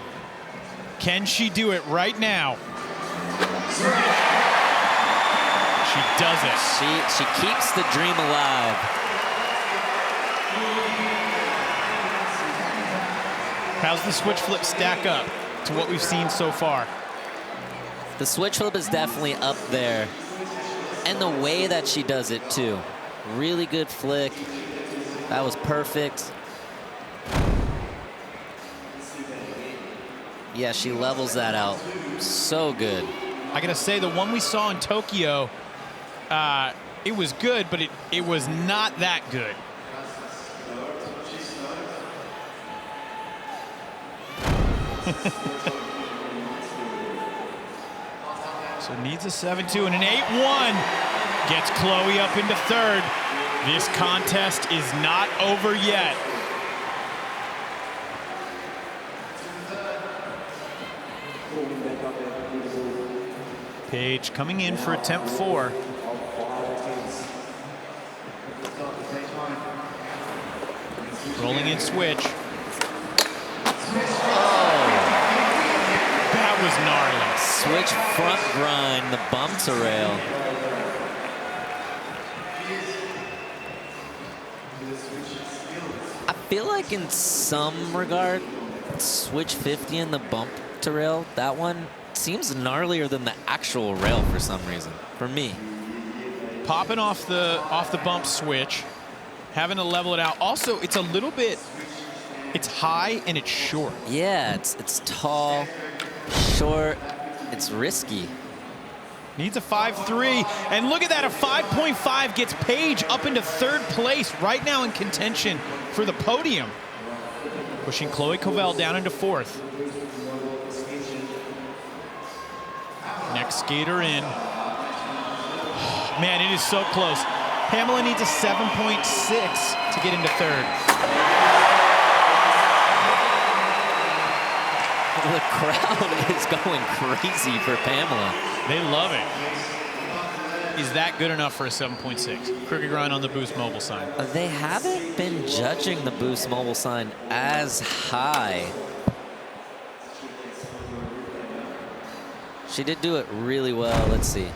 Can she do it right now? She does it. She keeps the dream alive. How's the switch flip stack up to what we've seen so far? The switch flip is definitely up there. And the way that she does it too. Really good flick. That was perfect. Yeah, she levels that out. So good. I gotta say, the one we saw in Tokyo, it was good, but it was not that good. So needs a 7.2 and an 8.1. Gets Chloe up into 3rd. This contest is not over yet. Paige coming in for attempt 4. Rolling in switch. That was gnarly. Switch front grind, the bump to rail. I feel like in some regard, switch 50 and the bump to rail, that one seems gnarlier than the actual rail for some reason, for me. Popping off the bump switch, having to level it out. Also, it's a little bit, it's high and it's short. Yeah, it's tall, short, it's risky. Needs a 5.3, and look at that, a 5.5 gets Paige up into 3rd place, right now in contention for the podium. Pushing Chloe Covell down into 4th. Next skater in. Man, it is so close. Pamela needs a 7.6 to get into 3rd. The crowd is going crazy for Pamela. They love it. Is that good enough for a 7.6? Crooked grind on the Boost Mobile sign. They haven't been judging the Boost Mobile sign as high. She did do it really well. Let's see.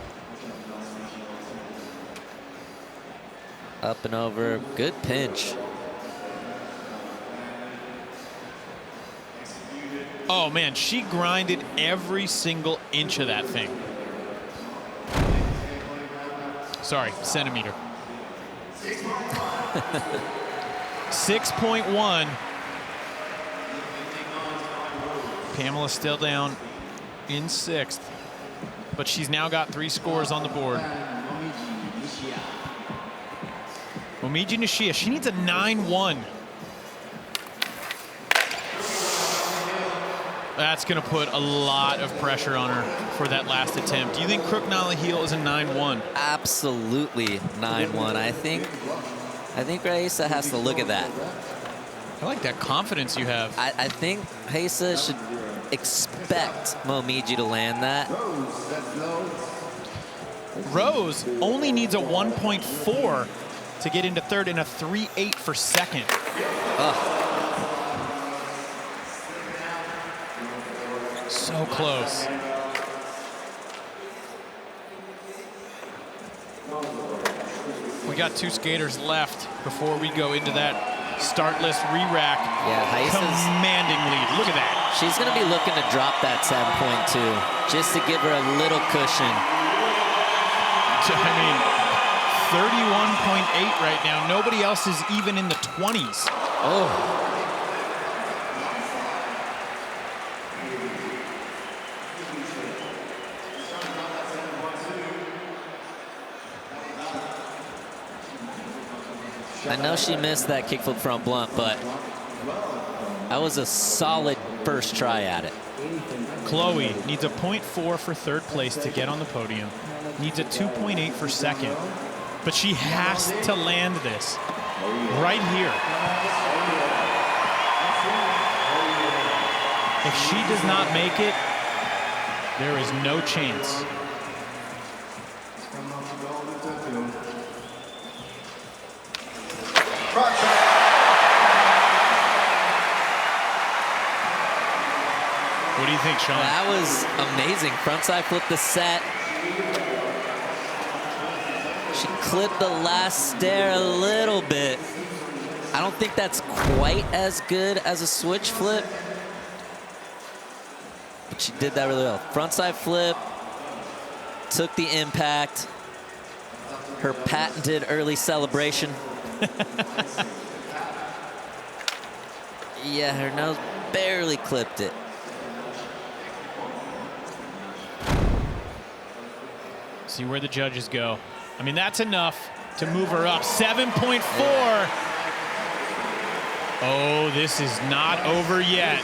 Up and over. Good pinch. Oh man, she grinded every single inch of that thing. Sorry, centimeter. 6.1. Pamela still down in 6th, but she's now got 3 scores on the board. Momiji Nishiya, she needs a 9.1. That's going to put a lot of pressure on her for that last attempt. Do you think crook nollie heel is a 9-1? Absolutely 9-1. I think Rayssa has to look at that. I like that confidence you have. I think Rayssa should expect Momiji to land that. Rose only needs a 1.4 to get into third and a 3.8 for second. So close. We got 2 skaters left before we go into that startless re-rack. Yeah, Rayssa's commanding lead. Look at that. She's going to be looking to drop that 7.2 just to give her a little cushion. I mean, 31.8 right now. Nobody else is even in the 20s. Oh. I know she missed that kickflip front blunt, but that was a solid first try at it. Chloe needs a 0.4 for third place to get on the podium. Needs a 2.8 for second. But she has to land this right here. If she does not make it, there is no chance. What do you think, Sean? That was amazing. Frontside flip the set. She clipped the last stair a little bit. I don't think that's quite as good as a switch flip, but she did that really well. Frontside flip, took the impact. Her patented early celebration. Yeah, her nose barely clipped it. See where the judges go. I mean, that's enough to move her up. 7.4. Oh, this is not over yet.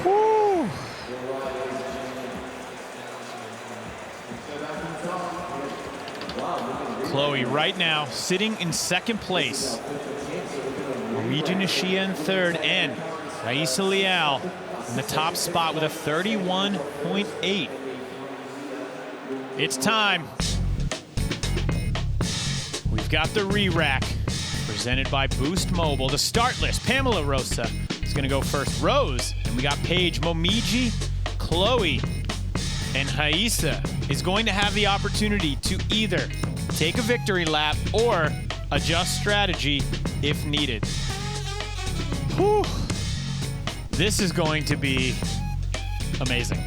Whew. Chloe right now sitting in second place. Momiji Nishiya in third, and Rayssa Leal in the top spot with a 31.8. It's time. We've got the re-rack presented by Boost Mobile. The start list, Pamela Rosa is going to go first. Rose, and we got Paige, Momiji, Chloe, and Rayssa is going to have the opportunity to either take a victory lap or adjust strategy if needed. Whew. This is going to be amazing.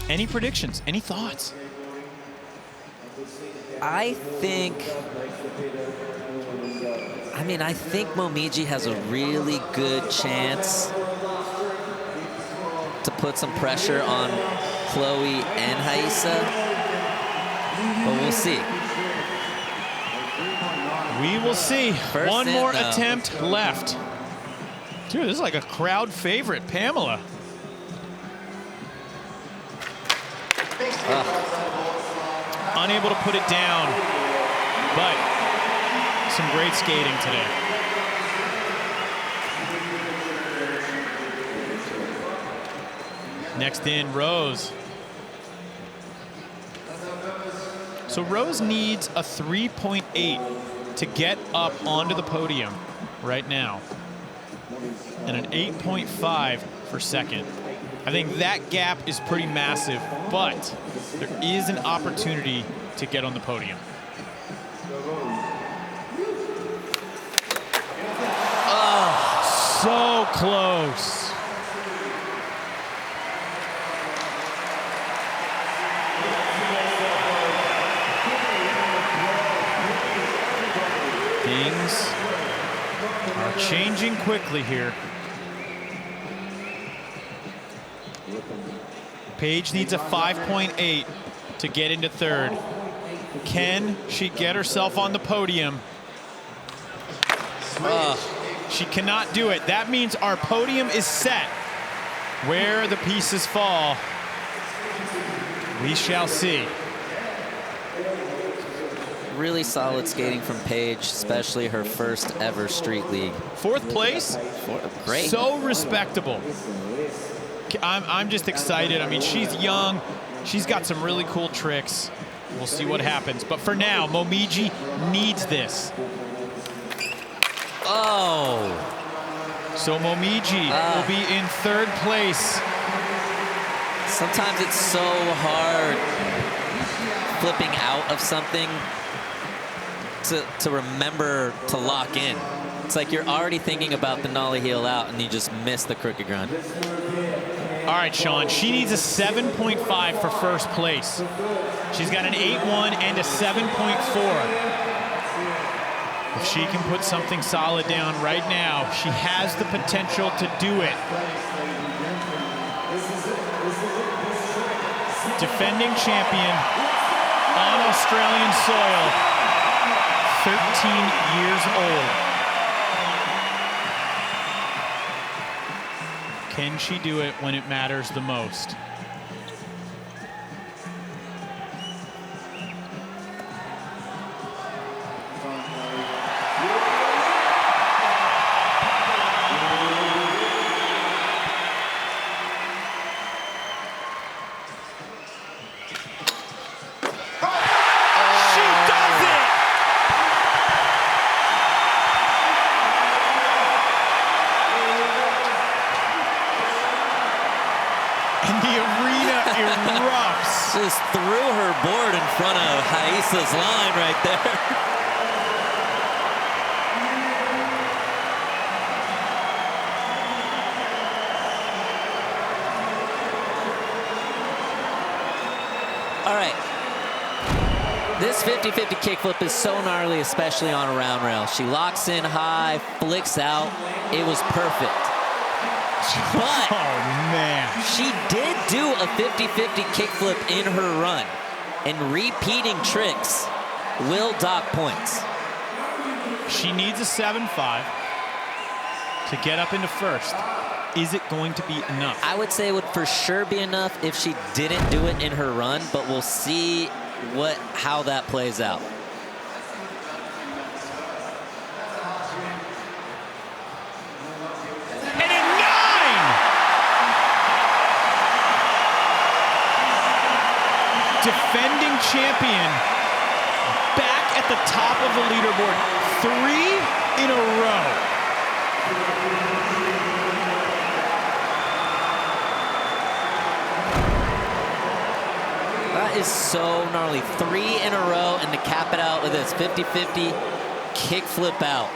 Any predictions? Any thoughts? I think Momiji has a really good chance to put some pressure on Chloe and Rayssa, but we'll see. We will see. First One in, more though. attempt left. Dude, this is like a crowd favorite, Pamela. Unable to put it down, but some great skating today. Next in, Rose. So Rose needs a 3.8 to get up onto the podium right now, and an 8.5 for second. I think that gap is pretty massive, but there is an opportunity to get on the podium. Oh, so close. Things are changing quickly here. Paige needs a 5.8 to get into third. Can she get herself on the podium? She cannot do it. That means our podium is set. Where the pieces fall, we shall see. Really solid skating from Paige, especially her first ever street league. 4th place? Great. So respectable. I'm just excited. I mean, she's young. She's got some really cool tricks. We'll see what happens. But for now, Momiji needs this. Oh. So Momiji will be in 3rd place. Sometimes it's so hard flipping out of something to remember to lock in. It's like you're already thinking about the nollie heel out and you just miss the crooked grunt. All right, Sean, she needs a 7.5 for 1st place. She's got an 8.1 and a 7.4. If she can put something solid down right now, she has the potential to do it. Defending champion on Australian soil, 13 years old. Can she do it when it matters the most? Just threw her board in front of Rayssa's line right there. All right. This 50-50 kickflip is so gnarly, especially on a round rail. She locks in high, flicks out. It was perfect. But oh, man. She did do a 50-50 kickflip in her run, and repeating tricks will dock points. She needs a 7.5 to get up into 1st. Is it going to be enough? I would say it would for sure be enough if she didn't do it in her run, but we'll see how that plays out. Defending champion back at the top of the leaderboard. 3 in a row. That is so gnarly. 3 in a row, and to cap it out with this 50-50 kick flip out.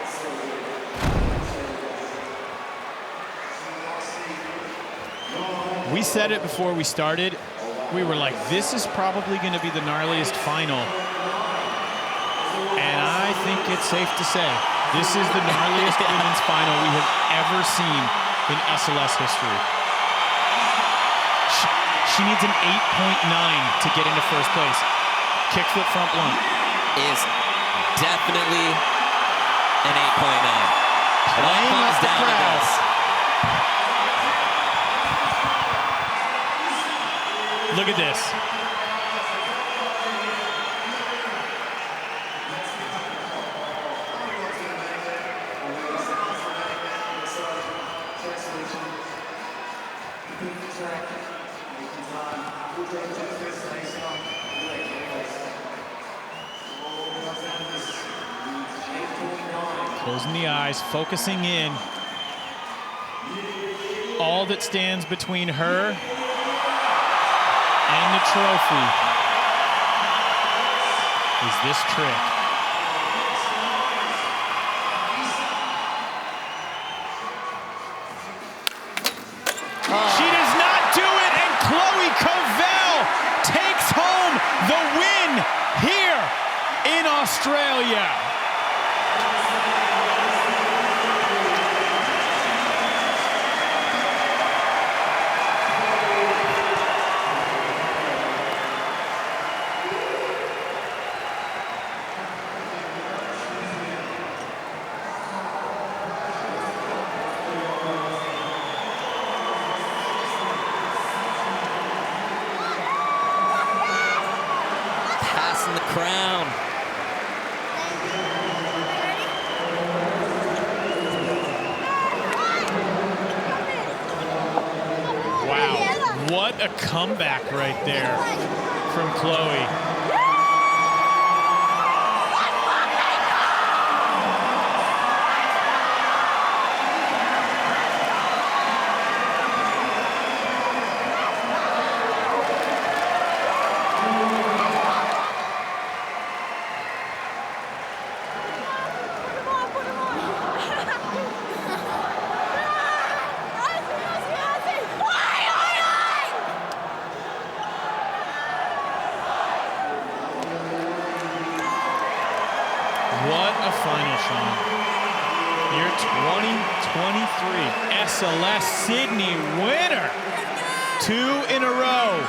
We said it before we started. We were like, this is probably going to be the gnarliest final. And I think it's safe to say, this is the gnarliest women's final we have ever seen in SLS history. She needs an 8.9 to get into 1st place. Kickflip front blunt. Is definitely an 8.9. Playing up the crowd. Look at this. Closing the eyes, focusing in. All that stands between her and the trophy is this trick. She does not do it, and Covell takes home the win here in Australia. crown. Wow, what a comeback right there from Chloe. What a final, Sean. Your 2023 SLS Sydney winner. 2 in a row.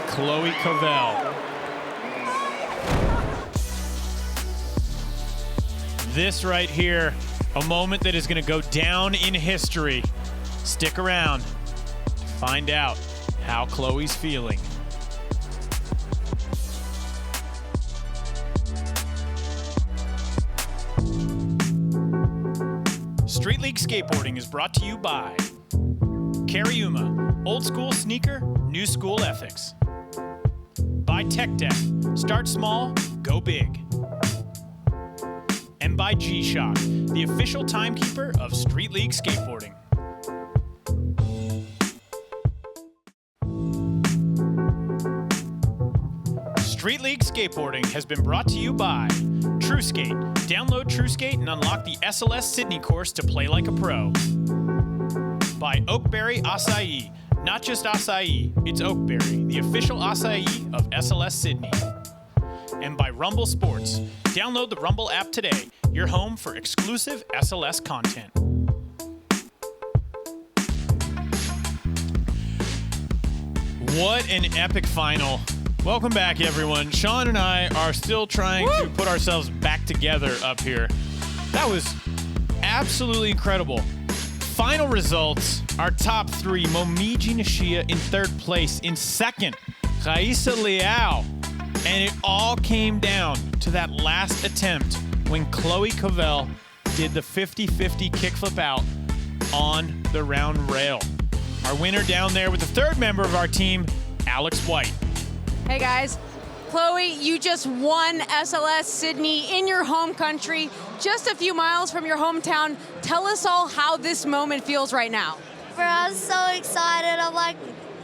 Chloe Covell. This right here, a moment that is going to go down in history. Stick around to find out how Chloe's feeling. Street League Skateboarding is brought to you by Cariuma, old school sneaker, new school ethics. By Tech Deck, start small, go big. And by G-Shock, the official timekeeper of Street League Skateboarding. Street League Skateboarding has been brought to you by TrueSkate. Download TrueSkate and unlock the SLS Sydney course to play like a pro. By Oakberry Acai. Not just acai, it's Oakberry, the official acai of SLS Sydney. And by Rumble Sports. Download the Rumble app today, your home for exclusive SLS content. What an epic final. Welcome back, everyone. Sean and I are still trying to put ourselves back together up here. That was absolutely incredible. Final results, our top 3, Momiji Nishiya in 3rd place. In 2nd, Rayssa Leal. And it all came down to that last attempt when Chloe Covell did the 50-50 kickflip out on the round rail. Our winner down there with the 3rd member of our team, Alex White. Hey guys, Chloe, you just won SLS Sydney in your home country, just a few miles from your hometown. Tell us all how this moment feels right now. Bro, I was so excited. I'm like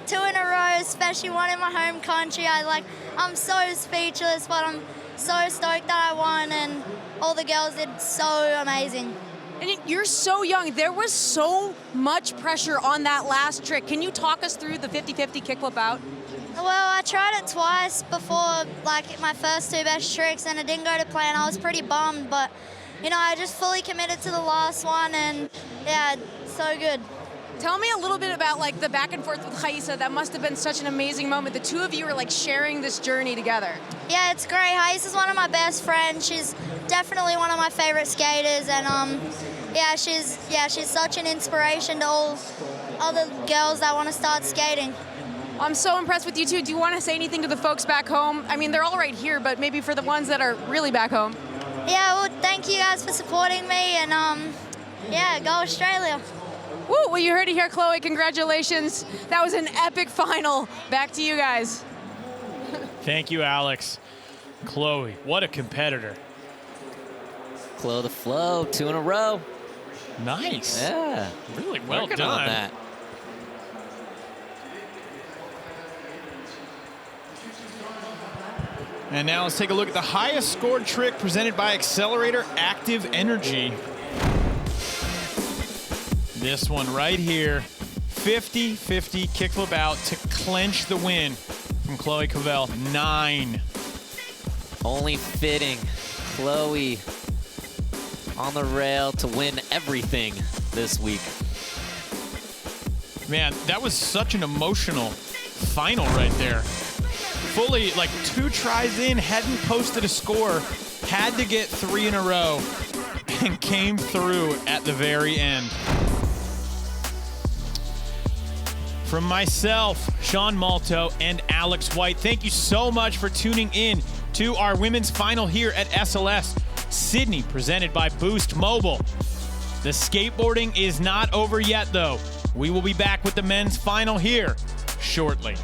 2 in a row, especially one in my home country. I'm so speechless, but I'm so stoked that I won, and all the girls did so amazing. And you're so young. There was so much pressure on that last trick. Can you talk us through the 50-50 kickflip out? Well, I tried it twice before, like my first 2 best tricks, and it didn't go to plan. I was pretty bummed, but you know, I just fully committed to the last one, and yeah, so good. Tell me a little bit about like the back and forth with Rayssa. That must have been such an amazing moment. The 2 of you are like sharing this journey together. Yeah, it's great. Rayssa's one of my best friends. She's definitely one of my favorite skaters, and yeah, she's such an inspiration to all other girls that want to start skating. I'm so impressed with you two. Do you want to say anything to the folks back home? I mean, they're all right here, but maybe for the ones that are really back home. Yeah, well, thank you guys for supporting me, and yeah, go Australia. Woo, well, you heard it here, Chloe. Congratulations. That was an epic final. Back to you guys. Thank you, Alex. Chloe, what a competitor. Chloe the flow, 2 in a row. Nice. Yeah. Really well Working done. on that. And now let's take a look at the highest scored trick presented by Accelerator Active Energy. This one right here, 50-50 kickflip out to clinch the win from Chloe Covell, 9. Only fitting. Chloe on the rail to win everything this week. Man, that was such an emotional final right there. Fully, like 2 tries in, hadn't posted a score, had to get 3 in a row, and came through at the very end. From myself, Sean Malto, and Alex White, thank you so much for tuning in to our women's final here at SLS Sydney, presented by Boost Mobile. The skateboarding is not over yet, though. We will be back with the men's final here shortly.